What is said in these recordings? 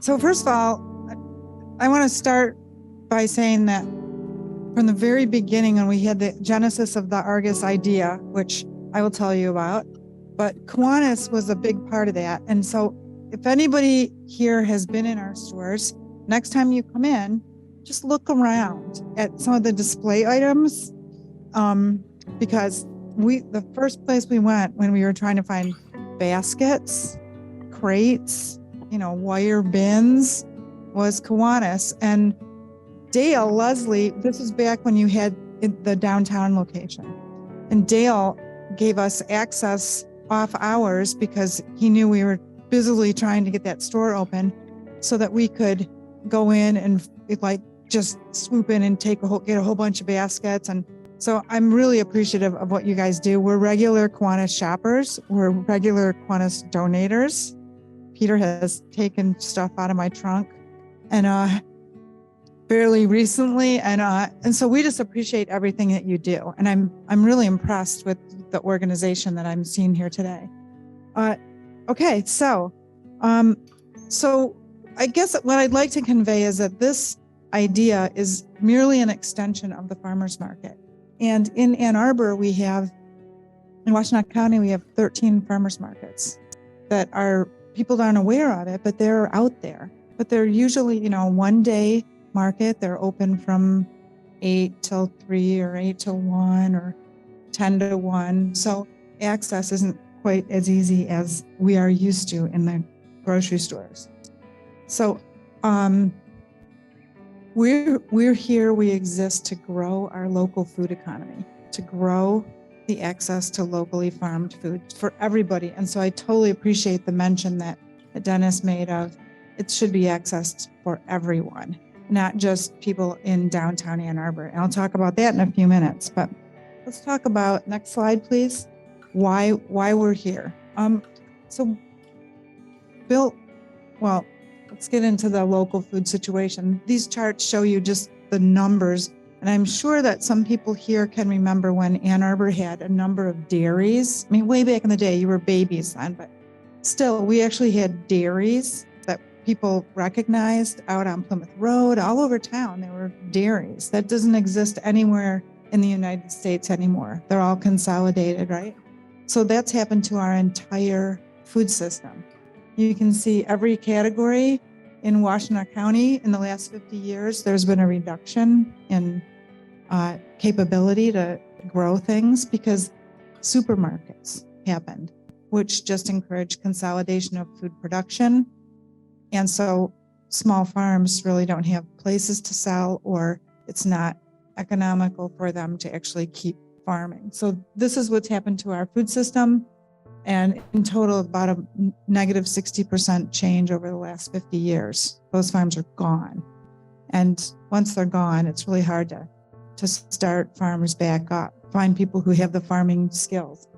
So first of all, I want to start by saying that from the very beginning, when we had the genesis of the Argus idea, which I will tell you about, but Kiwanis was a big part of that. And so if anybody here has been in our stores, next time you come in, just look around at some of the display items, because the first place we went when we were trying to find baskets, crates, wire bins, was Kiwanis. And Dale Leslie, this was back when you had the downtown location, and Dale gave us access off hours because he knew we were busily trying to get that store open, so that we could go in and just swoop in and get a whole bunch of baskets. And so I'm really appreciative of what you guys do. We're regular Kiwanis shoppers. We're regular Kiwanis donators. Peter has taken stuff out of my trunk and fairly recently, and so we just appreciate everything that you do. And I'm really impressed with the organization that I'm seeing here today. Okay, so I guess what I'd like to convey is that this idea is merely an extension of the farmers market. And in Ann Arbor, in Washtenaw County, we have 13 farmers markets that people aren't aware of it, but they're out there. But they're usually, one day market. They're open from 8 till 3 or 8 till 1 or 10 to 1. So access isn't quite as easy as we are used to in the grocery stores. So we're here, we exist to grow our local food economy, to grow the access to locally farmed food for everybody. And so I totally appreciate the mention that Dennis made of it should be accessed for everyone, not just people in downtown Ann Arbor. And I'll talk about that in a few minutes, but let's talk about, next slide, please, why we're here. So let's get into the local food situation. These charts show you just the numbers. And I'm sure that some people here can remember when Ann Arbor had a number of dairies. I mean, way back in the day, you were babies then, but still, we actually had dairies that people recognized out on Plymouth Road, all over town. There were dairies. That doesn't exist anywhere in the United States anymore. They're all consolidated, right? So that's happened to our entire food system. You can see every category in Washtenaw County in the last 50 years, there's been a reduction in capability to grow things because supermarkets happened, which just encouraged consolidation of food production. And so small farms really don't have places to sell, or it's not economical for them to actually keep farming. So this is what's happened to our food system. And in total, about a negative 60% change over the last 50 years. Those farms are gone. And once they're gone, it's really hard to start farmers back up, find people who have the farming skills.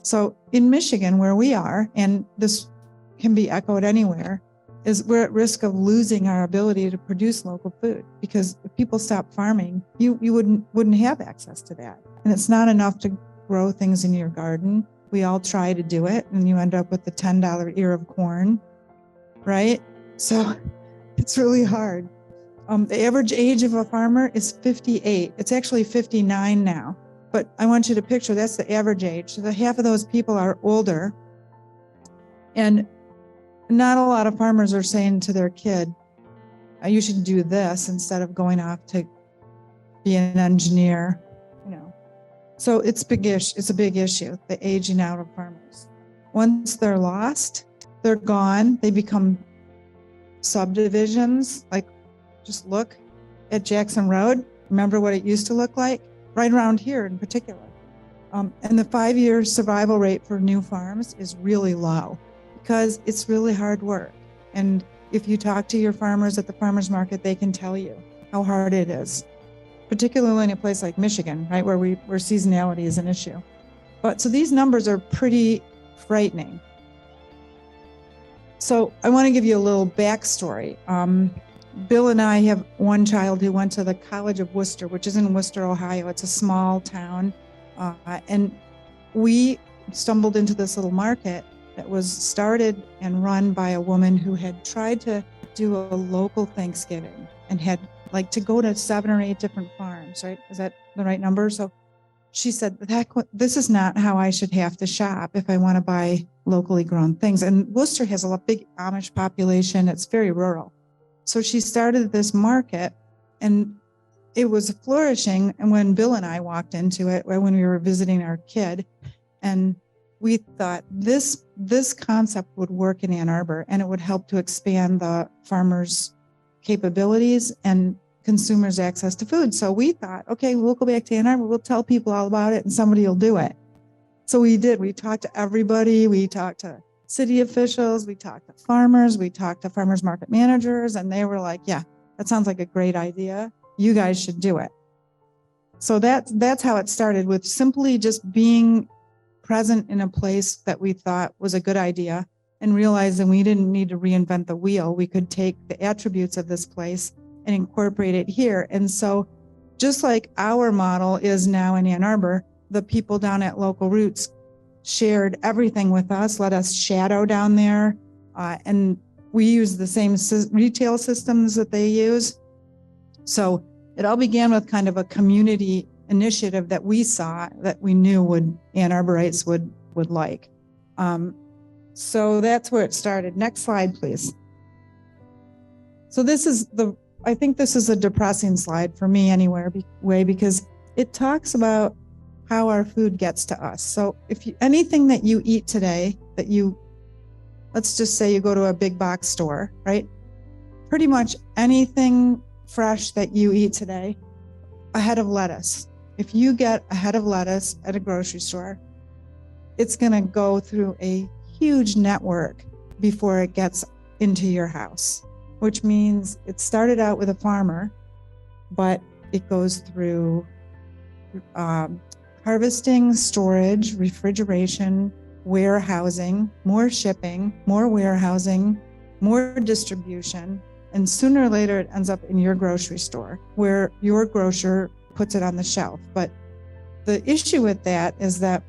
So in Michigan, where we are, and this can be echoed anywhere, is we're at risk of losing our ability to produce local food, because if people stop farming, you wouldn't have access to that. And it's not enough to grow things in your garden. We all try to do it, and you end up with the $10 ear of corn, right? So it's really hard. The average age of a farmer is 58. It's actually 59 now. But I want you to picture that's the average age. So the half of those people are older. And not a lot of farmers are saying to their kid, you should do this instead of going off to be an engineer. So it's a big issue, the aging out of farmers. Once they're lost, they're gone. They become subdivisions. Like, just look at Jackson Road. Remember what it used to look like? Right around here in particular. And the 5-year survival rate for new farms is really low because it's really hard work. And if you talk to your farmers at the farmers market, they can tell you how hard it is, particularly in a place like Michigan, right, where seasonality is an issue. But so these numbers are pretty frightening. So I want to give you a little backstory. Bill and I have one child who went to the College of Worcester, which is in Worcester, Ohio. It's a small town. And we stumbled into this little market that was started and run by a woman who had tried to do a local Thanksgiving and had like to go to 7 or 8 different farms, right? Is that the right number? So she said, this is not how I should have to shop if I want to buy locally grown things. And Worcester has a big Amish population. It's very rural. So she started this market, and it was flourishing. And when Bill and I walked into it, when we were visiting our kid, and we thought this concept would work in Ann Arbor, and it would help to expand the farmers' capabilities and consumers' access to food. So we thought, okay, we'll go back to Ann Arbor, we'll tell people all about it, and somebody will do it. So we did. We talked to everybody. We talked to city officials. We talked to farmers. We talked to farmers market managers, and they were like, yeah, that sounds like a great idea. You guys should do it. So that's how it started, with simply just being present in a place that we thought was a good idea, and realizing we didn't need to reinvent the wheel. We could take the attributes of this place and incorporate it here. And so just like our model is now in Ann Arbor, the people down at Local Roots shared everything with us, let us shadow down there. And we use the same retail systems that they use. So it all began with kind of a community initiative that we saw, that we knew Ann Arborites would like. So that's where it started. Next slide, please. So I think this is a depressing slide for me anyway, because it talks about how our food gets to us. So anything that you eat today, let's just say you go to a big box store, right? Pretty much anything fresh that you eat today, a head of lettuce. If you get a head of lettuce at a grocery store, it's going to go through a huge network before it gets into your house, which means it started out with a farmer, but it goes through harvesting, storage, refrigeration, warehousing, more shipping, more warehousing, more distribution, and sooner or later it ends up in your grocery store, where your grocer puts it on the shelf. But the issue with that is that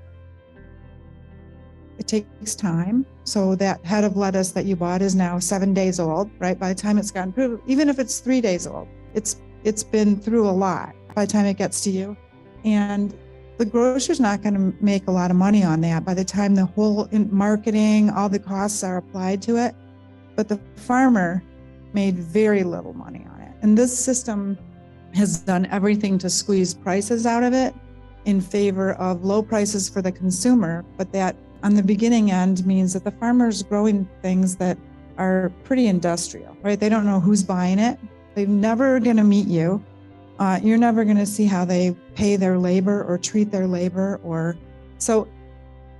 it takes time. So that head of lettuce that you bought is now 7 days old, right? By the time it's gotten through, even if it's 3 days old, it's been through a lot by the time it gets to you. And the grocer's not going to make a lot of money on that by the time the whole marketing, all the costs are applied to it. But the farmer made very little money on it. And this system has done everything to squeeze prices out of it in favor of low prices for the consumer. But that on the beginning end means that the farmer's growing things that are pretty industrial, right? They don't know who's buying it. They're never going to meet you. You're never going to see how they pay their labor or treat their labor. So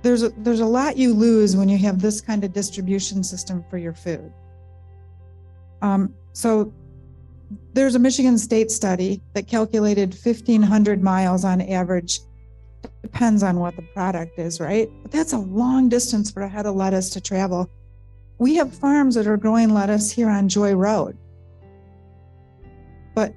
there's a lot you lose when you have this kind of distribution system for your food. So there's a Michigan State study that calculated 1,500 miles on average. Depends on what the product is, right? But that's a long distance for a head of lettuce to travel. We have farms that are growing lettuce here on Joy Road, but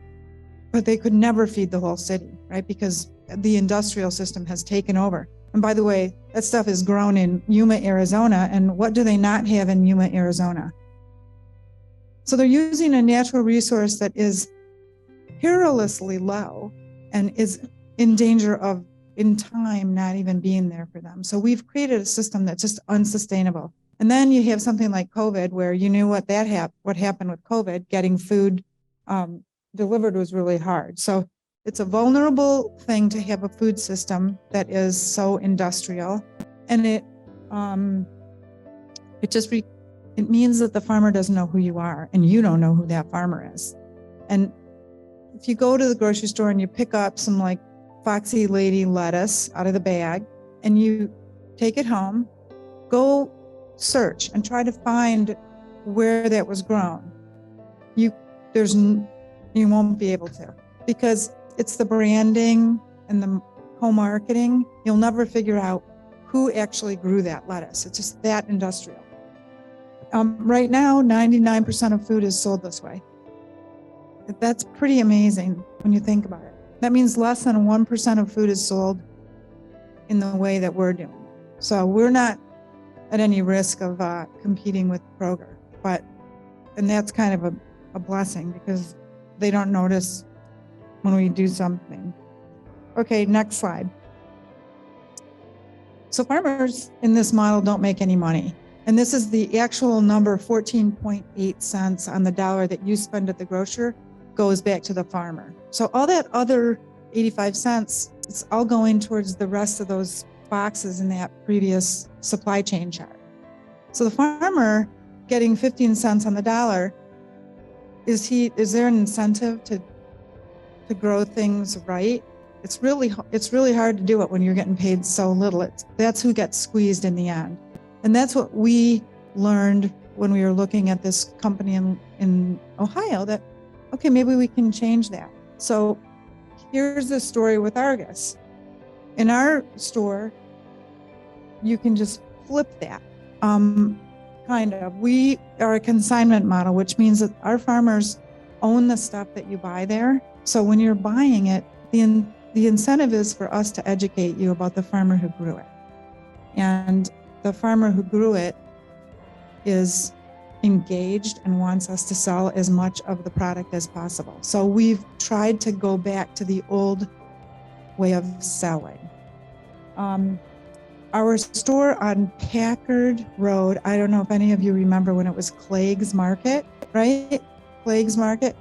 they could never feed the whole city, right? Because the industrial system has taken over. And by the way, that stuff is grown in Yuma, Arizona. And what do they not have in Yuma, Arizona? So they're using a natural resource that is perilously low and is in danger of, in time, not even being there for them. So we've created a system that's just unsustainable. And then you have something like COVID, where you knew what happened with COVID. Getting food delivered was really hard. So it's a vulnerable thing to have a food system that is so industrial, and it means that the farmer doesn't know who you are, and you don't know who that farmer is. And if you go to the grocery store and you pick up some like Foxy Lady lettuce out of the bag and you take it home, go search and try to find where that was grown. You won't be able to, because it's the branding and the co-marketing. You'll never figure out who actually grew that lettuce. It's just that industrial. Right now, 99% of food is sold this way. That's pretty amazing when you think about it. That means less than 1% of food is sold in the way that we're doing. So we're not at any risk of competing with Kroger. But And that's kind of a blessing because they don't notice when we do something. Okay, next slide. So farmers in this model don't make any money. And this is the actual number, 14.8 cents on the dollar that you spend at the grocer goes back to the farmer. So all that other 85 cents, it's all going towards the rest of those boxes in that previous supply chain chart. So the farmer getting 15 cents on the dollar, is there an incentive to grow things right? It's really hard to do it when you're getting paid so little. That's who gets squeezed in the end. And that's what we learned when we were looking at this company in Ohio, that, okay, maybe we can change that. So here's the story with Argus. In our store, you can just flip that. Kind of. We are a consignment model, which means that our farmers own the stuff that you buy there. So when you're buying it, the incentive is for us to educate you about the farmer who grew it. And the farmer who grew it is engaged and wants us to sell as much of the product as possible. So we've tried to go back to the old way of selling. Our store on Packard Road, I don't know if any of you remember when it was Clegg's Market, right? Clegg's Market.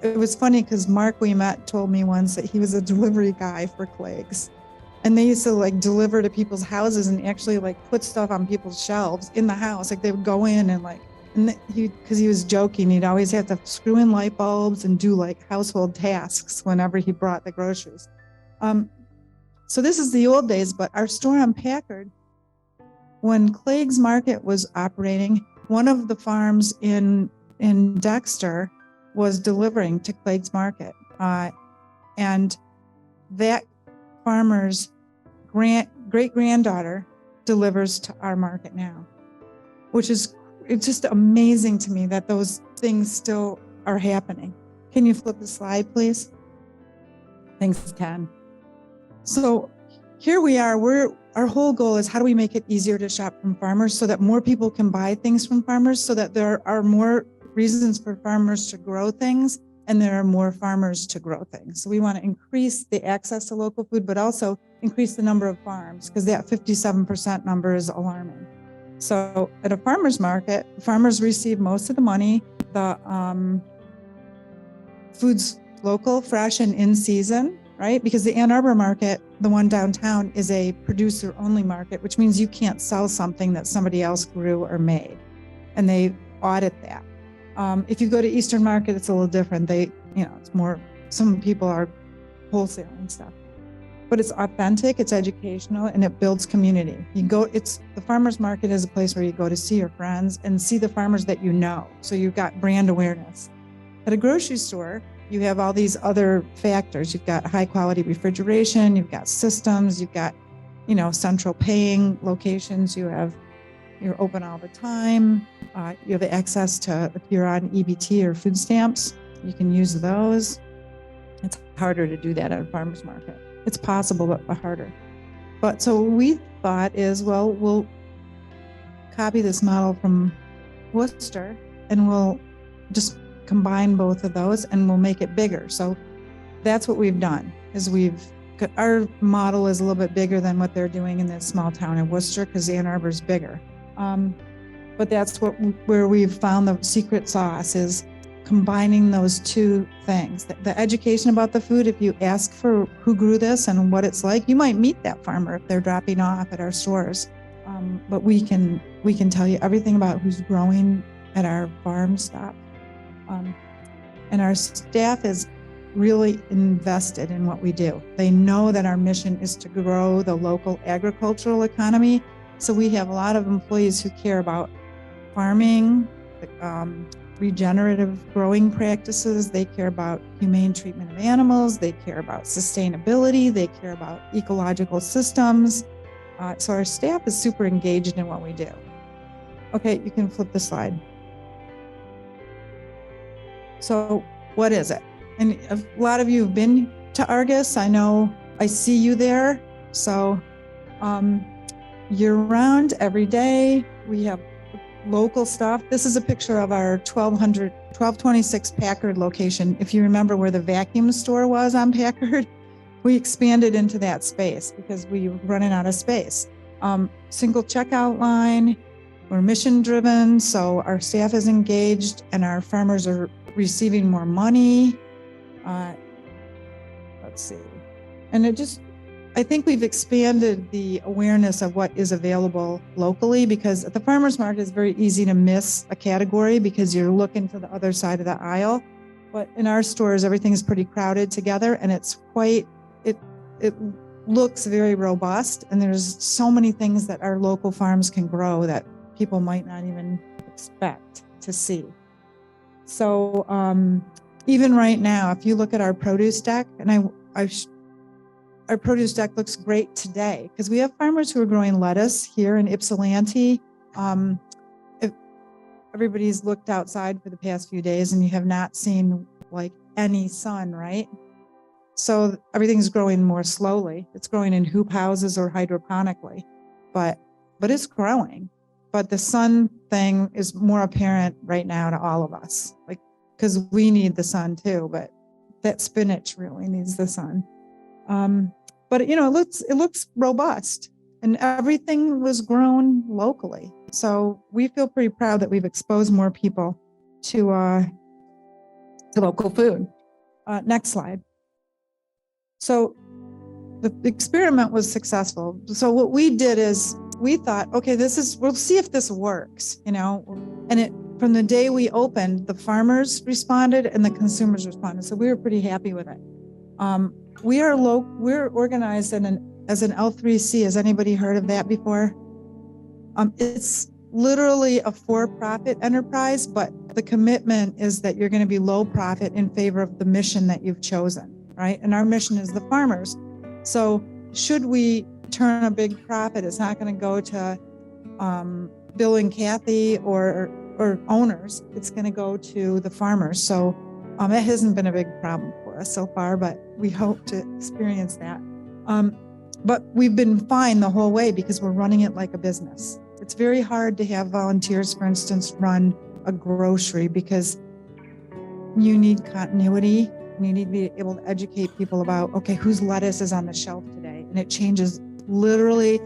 It was funny because Mark we met told me once that he was a delivery guy for Clegg's. And they used to like deliver to people's houses and actually like put stuff on people's shelves in the house. Like they would go in and like, because he was joking, he'd always have to screw in light bulbs and do like household tasks whenever he brought the groceries. So this is the old days, but our store on Packard, when Clegg's Market was operating, one of the farms in Dexter was delivering to Clegg's Market. And that farmer's great-granddaughter delivers to our market now, it's just amazing to me that those things still are happening. Can you flip the slide, please? Thanks, Ken. So here we are, our whole goal is how do we make it easier to shop from farmers so that more people can buy things from farmers, so that there are more reasons for farmers to grow things and there are more farmers to grow things. So we want to increase the access to local food, but also increase the number of farms, because that 57% number is alarming. So at a farmer's market, farmers receive most of the money. The food's local, fresh, and in season, right? Because the Ann Arbor market, the one downtown, is a producer-only market, which means you can't sell something that somebody else grew or made, and they audit that. If you go to Eastern Market, it's a little different. It's more, some people are wholesaling stuff, but it's authentic, it's educational, and it builds community. The farmer's market is a place where you go to see your friends and see the farmers that you know. So you've got brand awareness. At a grocery store, you have all these other factors. You've got high quality refrigeration, you've got systems, you've got, central paying locations, you're open all the time. You have access to, if you're on EBT or food stamps, you can use those. It's harder to do that at a farmer's market. It's possible, but harder. But so what we thought is, well, we'll copy this model from Worcester and we'll just combine both of those and we'll make it bigger. So that's what we've done, is our model is a little bit bigger than what they're doing in this small town in Worcester, because Ann Arbor is bigger. But that's where we've found the secret sauce, is combining those two things. The education about the food, if you ask for who grew this and what it's like, you might meet that farmer if they're dropping off at our stores. But we can tell you everything about who's growing at our farm stop. And our staff is really invested in what we do. They know that our mission is to grow the local agricultural economy. So we have a lot of employees who care about farming, regenerative growing practices. They care about humane treatment of animals. They care about sustainability. They care about ecological systems. So our staff is super engaged in what we do. Okay, you can flip the slide. So what is it? And a lot of you have been to Argus. I know I see you there. So year round, every day, we have local stuff. This is a picture of our 1226 Packard location. If you remember where the vacuum store was on Packard, we expanded into that space because we were running out of space. Single checkout line, we're mission driven, so our staff is engaged and our farmers are receiving more money. Let's see. And I think we've expanded the awareness of what is available locally, because at the farmer's market it's very easy to miss a category because you're looking to the other side of the aisle. But in our stores, everything is pretty crowded together, and it looks very robust. And there's so many things that our local farms can grow that people might not even expect to see. So even right now, if you look at our produce deck, and our produce deck looks great today because we have farmers who are growing lettuce here in Ypsilanti. If everybody's looked outside for the past few days and you have not seen like any sun, right? So everything's growing more slowly. It's growing in hoop houses or hydroponically, but it's growing. But the sun thing is more apparent right now to all of us, like, because we need the sun too, but that spinach really needs the sun. But it looks robust, and everything was grown locally. So we feel pretty proud that we've exposed more people to local food. Next slide. So the experiment was successful. So what we did is we thought, okay, we'll see if this works, and from the day we opened, the farmers responded and the consumers responded. So we were pretty happy with it. We're organized as an L3C. Has anybody heard of that before? It's literally a for-profit enterprise, but the commitment is that you're going to be low profit in favor of the mission that you've chosen, right? And our mission is the farmers. So should we turn a big profit, it's not going to go to Bill and Kathy or owners. It's going to go to the farmers. So it hasn't been a big problem for us so far, but we hope to experience that. But we've been fine the whole way because we're running it like a business. It's very hard to have volunteers, for instance, run a grocery because you need continuity and you need to be able to educate people about, okay, whose lettuce is on the shelf today? And it changes literally.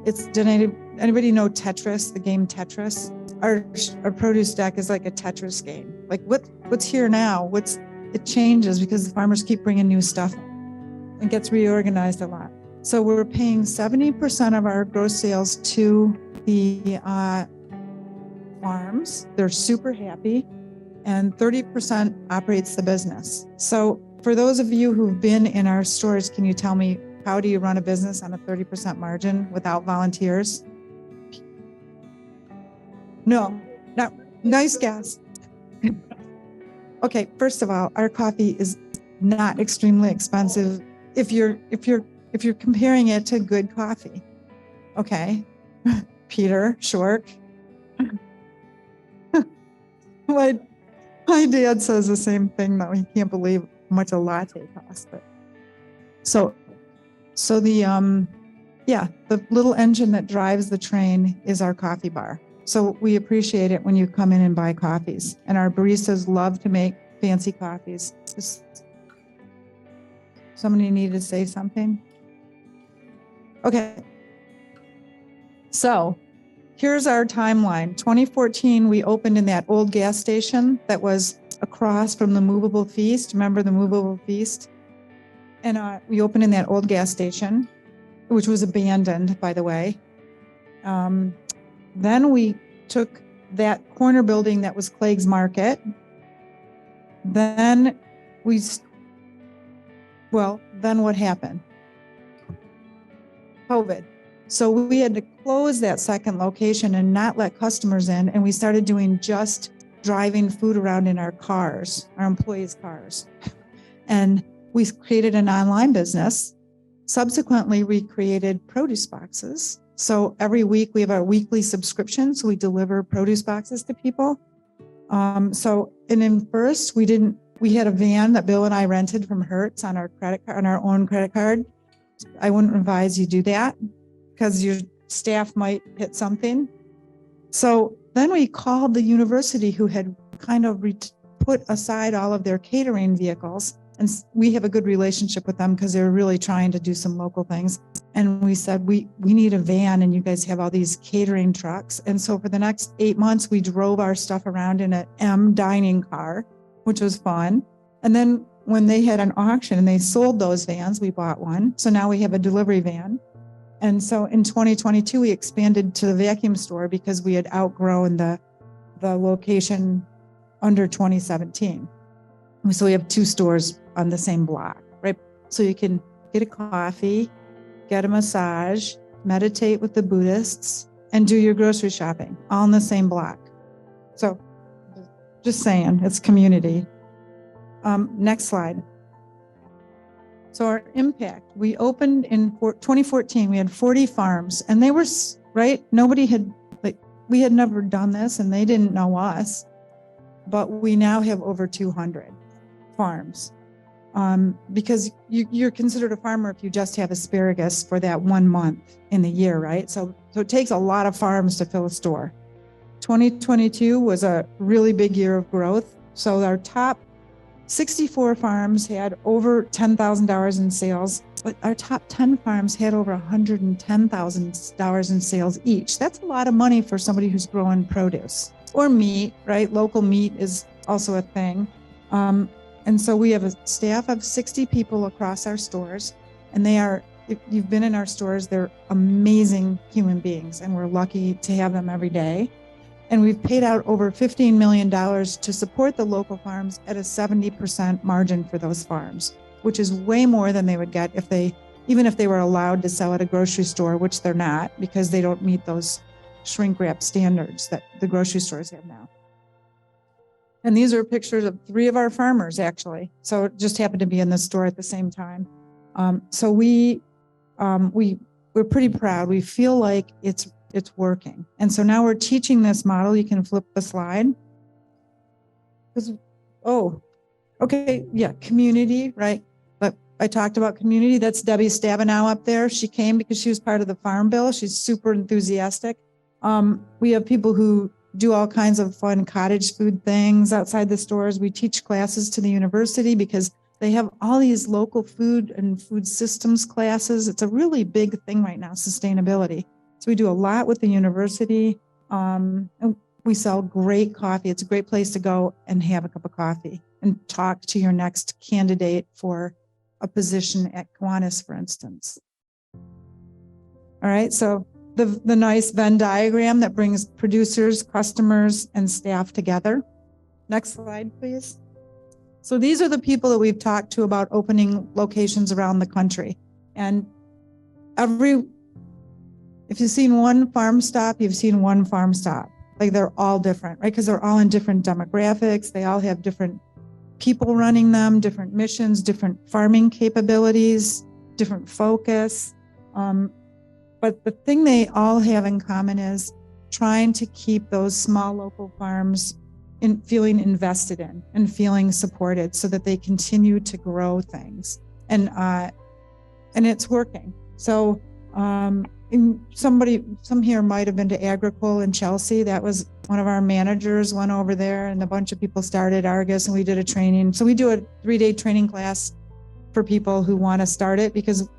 Did anybody know Tetris, the game Tetris? Our produce deck is like a Tetris game. Like what's here now? It changes because the farmers keep bringing new stuff in. It gets reorganized a lot. So we're paying 70% of our gross sales to the farms. They're super happy, and 30% operates the business. So for those of you who've been in our stores, can you tell me, how do you run a business on a 30% margin without volunteers? No. Nice guess. Okay, first of all, our coffee is not extremely expensive if you're comparing it to good coffee. Okay. Peter Short. My dad says the same thing, though. He can't believe how much a latte costs. But so the little engine that drives the train is our coffee bar. So we appreciate it when you come in and buy coffees. And our baristas love to make fancy coffees. Somebody needed to say something? Okay. So here's our timeline. 2014, we opened in that old gas station that was across from the Movable Feast. Remember the Movable Feast? And we opened in that old gas station, which was abandoned, by the way. Then we took that corner building that was Clegg's Market. Then then what happened? COVID. So we had to close that second location and not let customers in. And we started doing just driving food around in our cars, our employees' cars. And we created an online business. Subsequently, we created produce boxes. So every week we have our weekly subscription. So we deliver produce boxes to people. And in first, we had a van that Bill and I rented from Hertz on our credit card, on our own credit card. I wouldn't advise you do that because your staff might hit something. So then we called the university, who had kind of put aside all of their catering vehicles. And we have a good relationship with them because they're really trying to do some local things. And we said, we need a van, and you guys have all these catering trucks. And so for the next 8 months, we drove our stuff around in an M dining car, which was fun. And then when they had an auction and they sold those vans, we bought one. So now we have a delivery van. And so in 2022, we expanded to the vacuum store because we had outgrown the location under 2017. So we have 2 stores on the same block, right? So you can get a coffee, get a massage, meditate with the Buddhists, and do your grocery shopping all in the same block. So just saying, it's community. Next slide. So our impact, we opened in 2014, we had 40 farms, and they were, right? Nobody had, we had never done this, and they didn't know us, but we now have over 200 farms. Because you're considered a farmer if you just have asparagus for that 1 month in the year, right? So it takes a lot of farms to fill a store. 2022 was a really big year of growth. So our top 64 farms had over $10,000 in sales, but our top 10 farms had over $110,000 in sales each. That's a lot of money for somebody who's growing produce or meat, right? Local meat is also a thing. And so we have a staff of 60 people across our stores, and they are, if you've been in our stores, they're amazing human beings, and we're lucky to have them every day. And we've paid out over $15 million to support the local farms at a 70% margin for those farms, which is way more than they would get even if they were allowed to sell at a grocery store, which they're not, because they don't meet those shrink wrap standards that the grocery stores have now. And these are pictures of 3 of our farmers, actually. So it just happened to be in the store at the same time. So we're pretty proud. We feel like it's working. And so now we're teaching this model. You can flip the slide. Community, right? But I talked about community. That's Debbie Stabenow up there. She came because she was part of the Farm Bill. She's super enthusiastic. We have people who do all kinds of fun cottage food things outside the stores. We teach classes to the university because they have all these local food and food systems classes. It's a really big thing right now, sustainability. So we do a lot with the university. And we sell great coffee. It's a great place to go and have a cup of coffee and talk to your next candidate for a position at Kiwanis, for instance. All right, so the nice Venn diagram that brings producers, customers, and staff together. Next slide, please. So these are the people that we've talked to about opening locations around the country. And if you've seen one farm stop, you've seen one farm stop. Like, they're all different, right? Because they're all in different demographics. They all have different people running them, different missions, different farming capabilities, different focus. But the thing they all have in common is trying to keep those small local farms feeling invested in and feeling supported so that they continue to grow things. And it's working. So some here might have been to Agricole in Chelsea. That was one of our managers went over there, and a bunch of people started Argus, and we did a training. So we do a 3-day training class for people who want to start it, because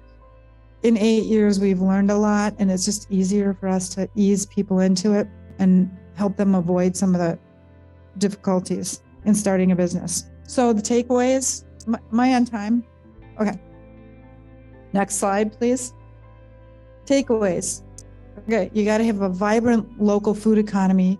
in 8 years, we've learned a lot, and it's just easier for us to ease people into it and help them avoid some of the difficulties in starting a business. So the takeaways, am I on time? Okay. Next slide, please. Takeaways. Okay, you got to have a vibrant local food economy.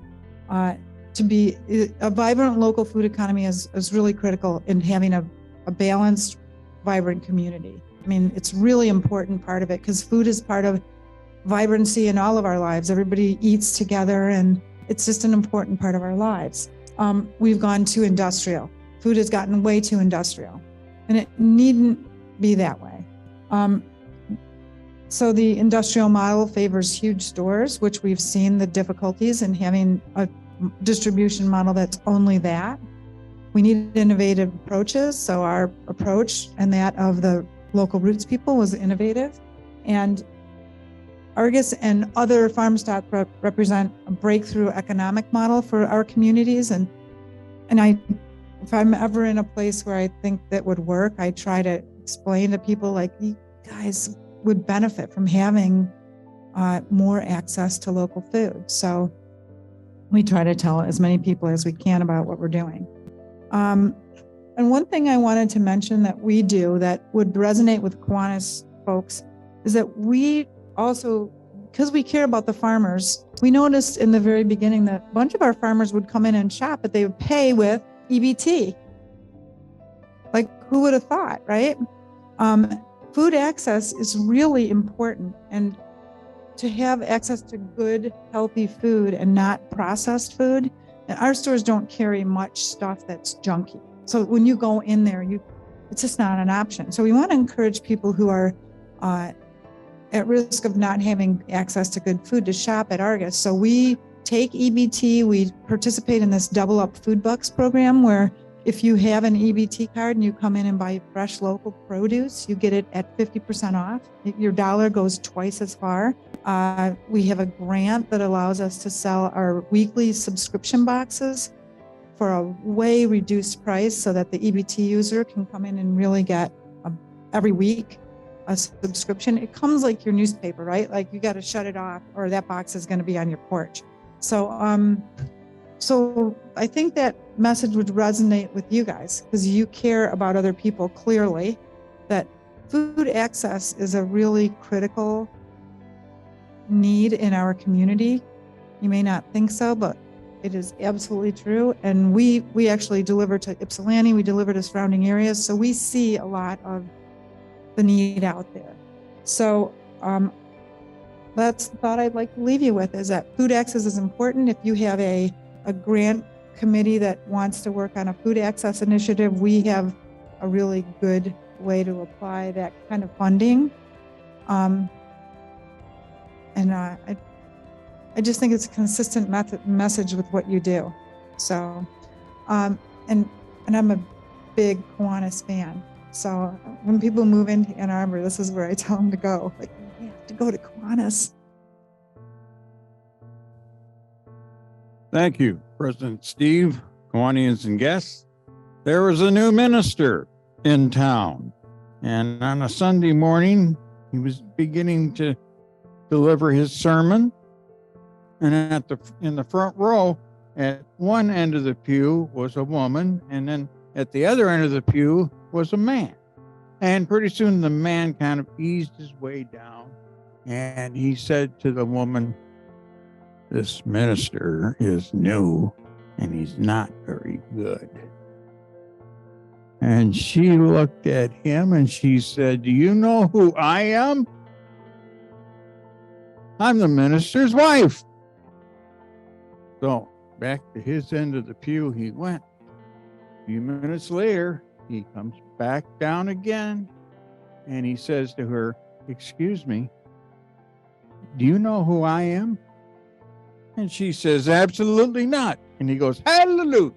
To be a vibrant local food economy is really critical in having a balanced, vibrant community. I mean, it's really important part of it, because food is part of vibrancy in all of our lives. Everybody eats together, and it's just an important part of our lives. We've gone to industrial. Food has gotten way too industrial, and it needn't be that way. So the industrial model favors huge stores, which we've seen the difficulties in having a distribution model that's only that. We need innovative approaches. So our approach and that of the local roots people was innovative. And Argus and other farm stock represent a breakthrough economic model for our communities. And if I'm ever in a place where I think that would work, I try to explain to people like, you guys would benefit from having more access to local food. So we try to tell as many people as we can about what we're doing. And one thing I wanted to mention that we do that would resonate with Kiwanis folks is that we also, because we care about the farmers, we noticed in the very beginning that a bunch of our farmers would come in and shop, but they would pay with EBT. Like, who would have thought, right? Food access is really important, and to have access to good, healthy food and not processed food. And our stores don't carry much stuff that's junky. So when you go in there, it's just not an option. So we want to encourage people who are at risk of not having access to good food to shop at Argus. So we take EBT, we participate in this Double Up Food Bucks program where if you have an EBT card and you come in and buy fresh local produce, you get it at 50% off. Your dollar goes twice as far. We have a grant that allows us to sell our weekly subscription boxes for a way reduced price so that the EBT user can come in and really get every week a subscription. It comes like your newspaper, right? Like you got to shut it off or that box is going to be on your porch. So, so I think that message would resonate with you guys because you care about other people clearly, that food access is a really critical need in our community. You may not think so, but it is absolutely true. And we actually deliver to Ypsilanti, we deliver to surrounding areas. So we see a lot of the need out there. So that's the thought I'd like to leave you with, is that food access is important. If you have a grant committee that wants to work on a food access initiative, we have a really good way to apply that kind of funding. I just think it's a consistent message with what you do. So, and I'm a big Kiwanis fan. So when people move into Ann Arbor, this is where I tell them to go. Like, you have to go to Kiwanis. Thank you, President Steve, Kiwanians and guests. There was a new minister in town, and on a Sunday morning, he was beginning to deliver his sermon. And in the front row, at one end of the pew was a woman, and then at the other end of the pew was a man. And pretty soon the man kind of eased his way down, and he said to the woman, "This minister is new, and he's not very good." And she looked at him and she said, "Do you know who I am? I'm the minister's wife." So back to his end of the pew he went. A few minutes later, he comes back down again and he says to her, "Excuse me, do you know who I am?" And she says, "Absolutely not." And he goes, "Hallelujah."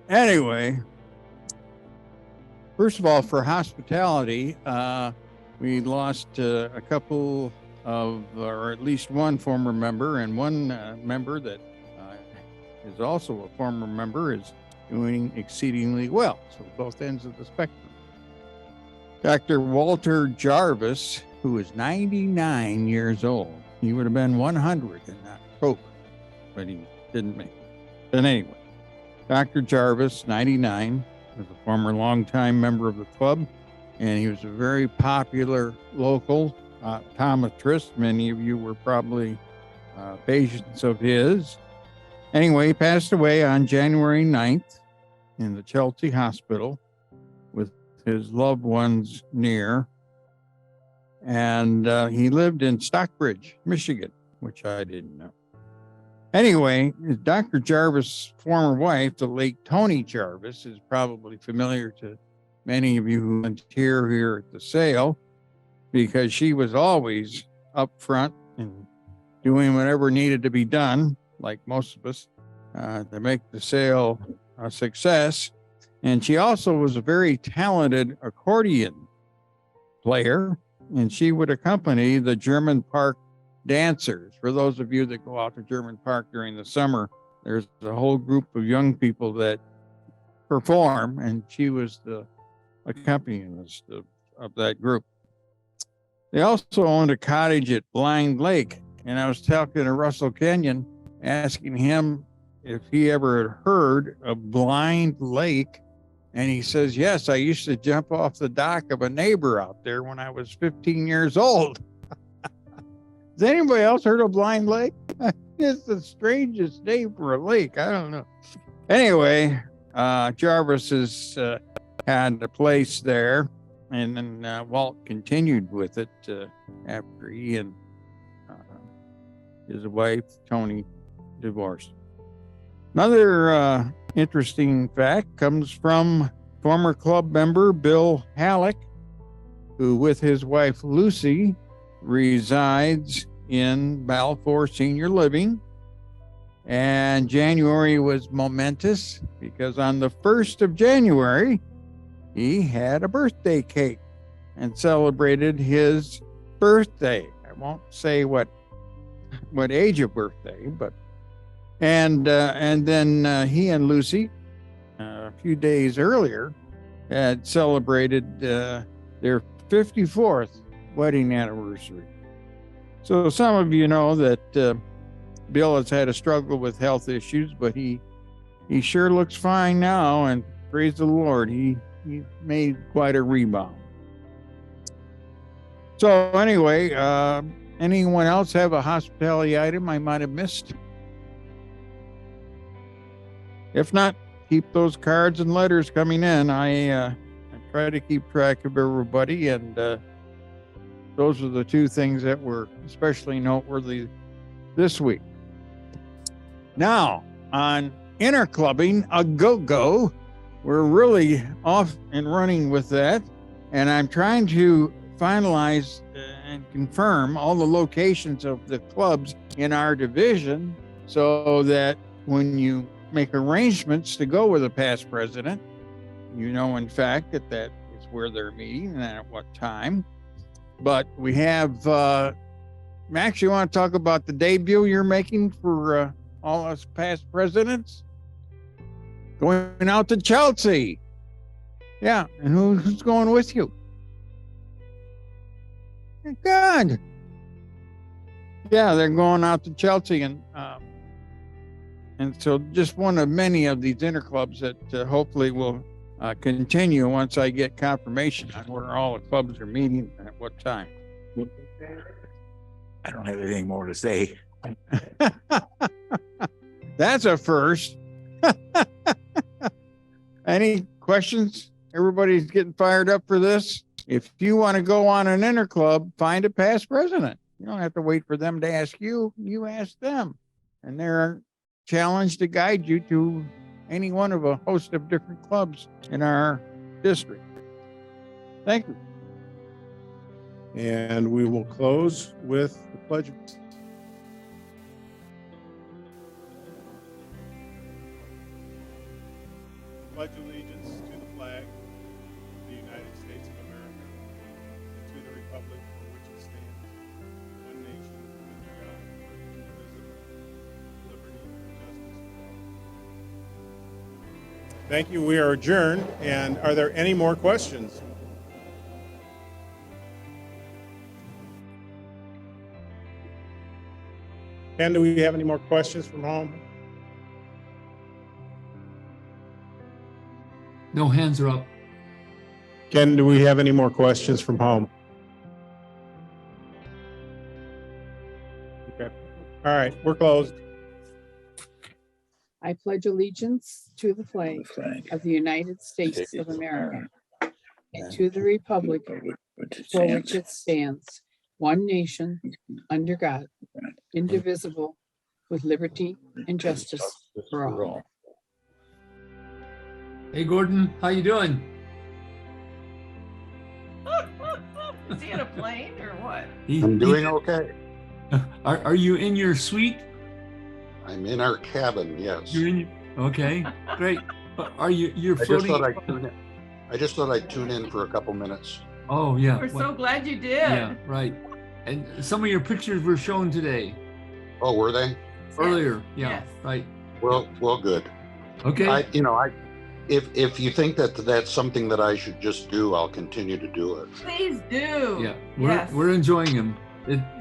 Anyway, first of all, for hospitality, we lost a couple of, or at least one former member, and one member that is also a former member is doing exceedingly well. So both ends of the spectrum. Dr. Walter Jarvis, who is 99 years old. He would have been 100 in October, but he didn't make it. But anyway, Dr. Jarvis, 99, was a former longtime member of the club, and he was a very popular local optometrist. Many of you were probably patients of his. Anyway, he passed away on January 9th in the Chelsea Hospital with his loved ones near. And he lived in Stockbridge, Michigan, which I didn't know. Anyway, Dr. Jarvis' former wife, the late Tony Jarvis, is probably familiar to many of you who volunteer here at the sale, because she was always up front and doing whatever needed to be done, like most of us, to make the sale a success. And she also was a very talented accordion player, and she would accompany the German Park dancers. For those of you that go out to German Park during the summer, there's a whole group of young people that perform, and she was the accompanist of that group. They also owned a cottage at Blind Lake, and I was talking to Russell Kenyon, asking him if he ever had heard of Blind Lake, and he says, yes, I used to jump off the dock of a neighbor out there when I was 15 years old. Has anybody else heard of Blind Lake? It's the strangest name for a lake. I don't know. Anyway, Jarvis has had a place there, and then Walt continued with it after he and his wife, Tony, divorced. Another interesting fact comes from former club member Bill Halleck, who with his wife Lucy resides in Balfour Senior Living. And January was momentous because on the 1st of January, he had a birthday cake and celebrated his birthday. I won't say what age of birthday, but and then he and Lucy a few days earlier had celebrated their 54th wedding anniversary. So some of you know that Bill has had a struggle with health issues, but he sure looks fine now, and praise the Lord, he made quite a rebound. So anyway, anyone else have a hospitality item I might have missed? If not, keep those cards and letters coming in. I try to keep track of everybody, and those are the two things that were especially noteworthy this week. Now, on interclubbing, a go-go, we're really off and running with that, and I'm trying to finalize and confirm all the locations of the clubs in our division so that when you make arrangements to go with a past president, you know, in fact, that is where they're meeting and at what time. But we have, Max, you want to talk about the debut you're making for all us past presidents? Going out to Chelsea. Yeah, and who's going with you? Good. Yeah, they're going out to Chelsea, and so just one of many of these interclubs that hopefully will continue once I get confirmation on where all the clubs are meeting and at what time. I don't have anything more to say. That's a first. Any questions? Everybody's getting fired up for this. If you want to go on an interclub, find a past president. You don't have to wait for them to ask you. You ask them. And they're challenged to guide you to any one of a host of different clubs in our district. Thank you. And we will close with the pledge. Pledge allegiance to the flag of the United States of America and to the republic for which it stands, one nation, under God, indivisible, with liberty and justice for all. Thank you. We are adjourned. And are there any more questions? Ken, do we have any more questions from home? No hands are up. Ken, do we have any more questions from home? Okay. All right, we're closed. I pledge allegiance to the flag of the United States of America and to the republic for which it stands, one nation, under God, indivisible, with liberty and justice for all. Hey, Gordon, how you doing? Is he in a plane or what? I'm doing okay. Are you in your suite? I'm in our cabin, yes. You're in. Okay, great. Are you're I just thought floating? I'd tune in. I just thought I'd tune in for a couple minutes. Oh, yeah. We're so well, glad you did. yeah, right. And some of your pictures were shown today, Oh, were they? earlier. Yeah, Yes. right. Well, good. Okay. If you think that that's something that I should just do, I'll continue to do it. Please do. Yeah, Yes. we're enjoying them.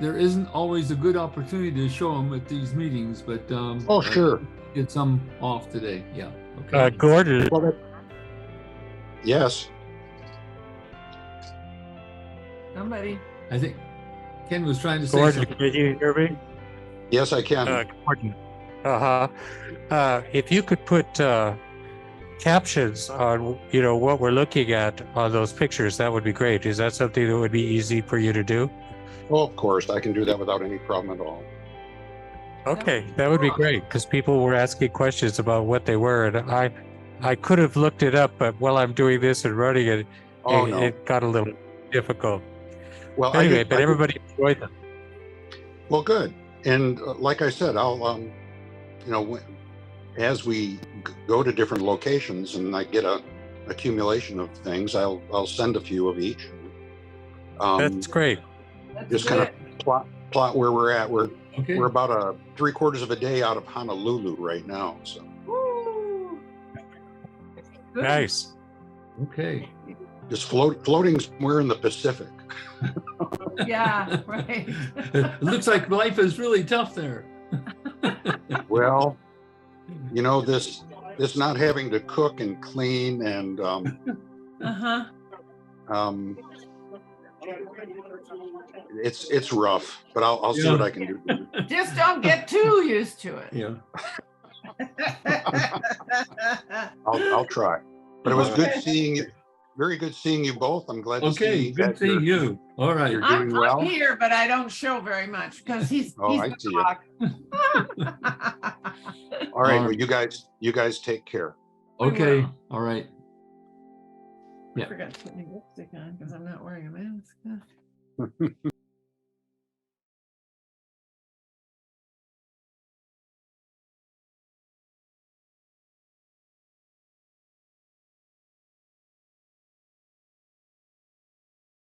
There isn't always a good opportunity to show them at these meetings, but Oh, sure. get some off today. Yeah. Okay. Gordon, Yes. Somebody. I think Ken was trying to say Gordon, something. can you hear me? Yes, I can. Gordon. If you could put captions on, what we're looking at on those pictures, that would be great. Is that something that would be easy for you to do? Oh, of course, I can do that without any problem at all. Okay, that would be great because people were asking questions about what they were, and I could have looked it up, but while I'm doing this and running it, Oh, no. it got a little difficult. Well, Anyway, but everybody enjoyed them. Well, good. And like I said, I'll, as we go to different locations and I get a accumulation of things, I'll send a few of each. That's great. That's Just kind of good. plot where we're at. We're about a 3/4 of a day out of Honolulu right now. So Woo. Good. Nice. Okay. just floating somewhere in the Pacific. Yeah, right. It looks like life is really tough there. Well, this not having to cook and clean and Uh-huh. it's rough, but I'll see Yeah. what I can do. Just don't get too used to it. Yeah. I'll try. But it was good seeing you. Very good seeing you both. I'm glad to see Okay. Good that seeing you. All right. you're I'm, doing well. I'm here, but I don't show very much because he's Oh, I the see it. dog. All right. Well, you guys take care. Okay. will. All right. I forgot to put my lipstick on because I'm not wearing a mask.